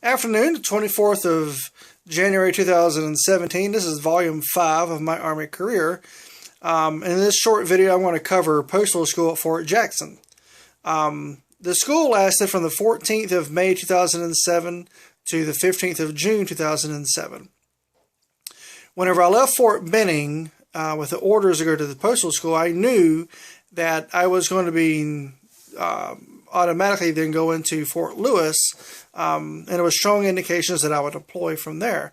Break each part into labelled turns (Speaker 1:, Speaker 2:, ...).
Speaker 1: Afternoon, the 24th of January 2017. This is volume 5 of my Army career. In this short video, I'm going to cover Postal School at Fort Jackson. The school lasted from the 14th of May 2007 to the 15th of June 2007. Whenever I left Fort Benning with the orders to go to the Postal School, I knew that I was going to be automatically then go into Fort Lewis, and there was strong indications that I would deploy from there.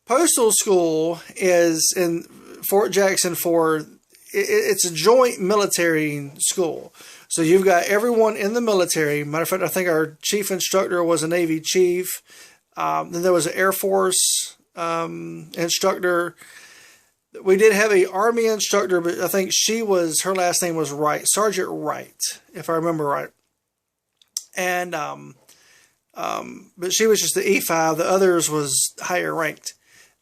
Speaker 1: Postal School is in Fort Jackson it's a joint military school. So you've got everyone in the military. Matter of fact, I think our chief instructor was a Navy chief. Then there was an Air Force instructor. We did have a Army instructor, but I think her last name was Wright, Sergeant Wright, if I remember right. And, but she was just the E5. The others was higher ranked.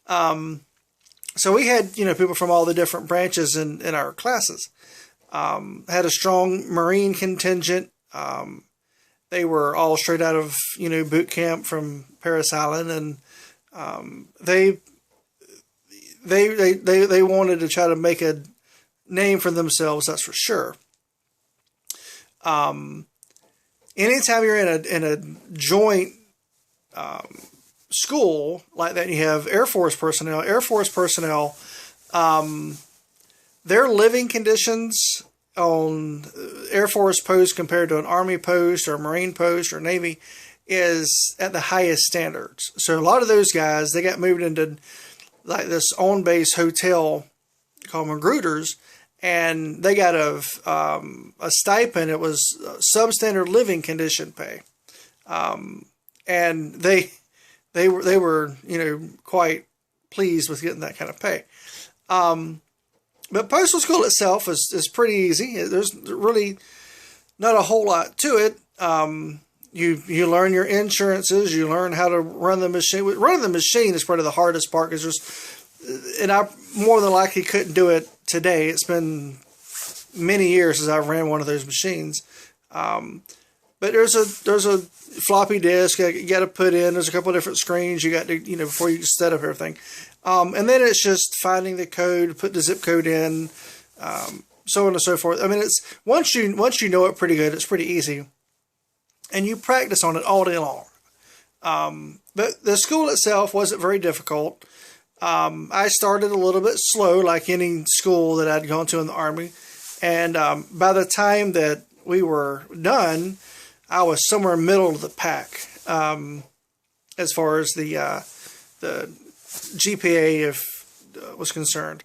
Speaker 1: So we had, people from all the different branches in our classes. Had a strong Marine contingent. They were all straight out of, boot camp from Parris Island, and they wanted to try to make a name for themselves, that's for sure. Anytime you're in a joint school like that, you have Air Force personnel. Air Force personnel, their living conditions on Air Force post compared to an Army post or a Marine post or Navy is at the highest standards. So a lot of those guys, they got moved into like this on-base hotel called Magruder's, and they got a stipend. It was substandard living condition pay, and they were quite pleased with getting that kind of pay. But Postal School itself is pretty easy. There's really not a whole lot to it. You learn your insurances. You learn how to run the machine. Running the machine is probably the hardest part, because I more than likely couldn't do it today. It's been many years since I've ran one of those machines. But there's a floppy disk you got to put in. There's a couple of different screens you got to before you set up everything. And then it's just finding the code, put the zip code in, so on and so forth. I mean, it's once you know it pretty good, it's pretty easy, and you practice on it all day long. But the school itself wasn't very difficult. I started a little bit slow, like any school that I'd gone to in the Army, and by the time that we were done, I was somewhere middle of the pack as far as the GPA was concerned.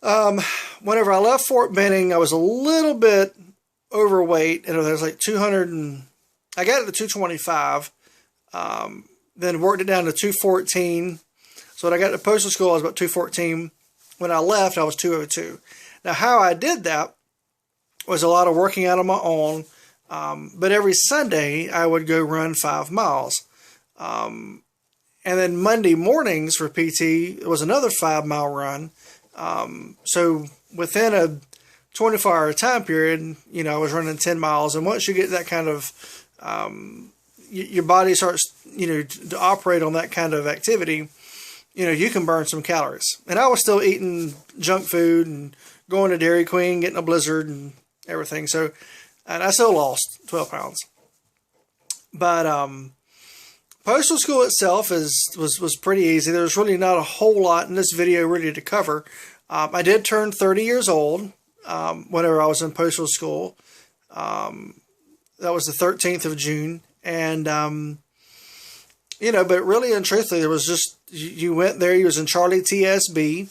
Speaker 1: Whenever I left Fort Benning, I was a little bit overweight, and it was like 200, and I got it to 225. Then worked it down to 214. So when I got to Postal School, I was about 214. When I left, I was 202. Now, how I did that was a lot of working out on my own. But every Sunday, I would go run 5 miles. And then Monday mornings for PT, it was another 5-mile run. So within a 24-hour time period, I was running 10 miles. And once you get that kind of, your body starts, to operate on that kind of activity, you can burn some calories. And I was still eating junk food and going to Dairy Queen, getting a Blizzard and everything. So, and I still lost 12 pounds. But Postal School itself was pretty easy. There's really not a whole lot in this video really to cover. I did turn 30 years old whenever I was in Postal School. That was the 13th of June. And, but really and truthfully, there was just, you went there, you was in Charlie TSB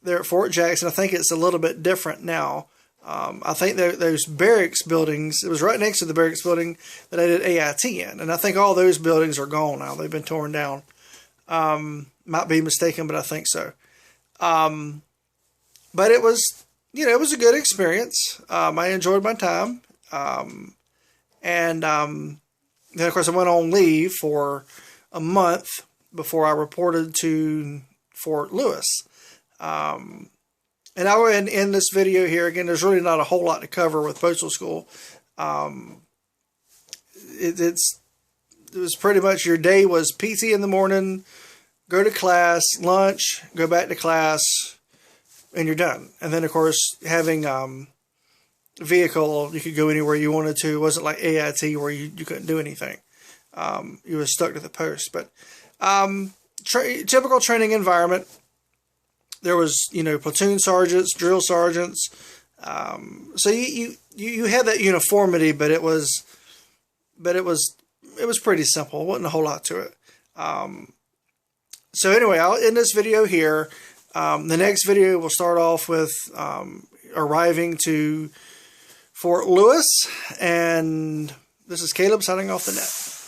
Speaker 1: there at Fort Jackson. I think it's a little bit different now. I think those barracks buildings, it was right next to the barracks building that I did AIT in. And I think all those buildings are gone now. They've been torn down. Might be mistaken, but I think so. But it was, it was a good experience. I enjoyed my time. And then, of course, I went on leave for a month before I reported to Fort Lewis. And I will end this video here. Again, there's really not a whole lot to cover with Postal School. it was pretty much your day was PT in the morning, go to class, lunch, go back to class, and you're done. And then, of course, having vehicle, you could go anywhere you wanted to. It wasn't like AIT where you couldn't do anything. You were stuck to the post. But typical training environment. There was, platoon sergeants, drill sergeants. So you had that uniformity, but it was pretty simple. It wasn't a whole lot to it. So anyway, I'll end this video here. The next video will start off with arriving to Fort Lewis, and this is Caleb signing off the net.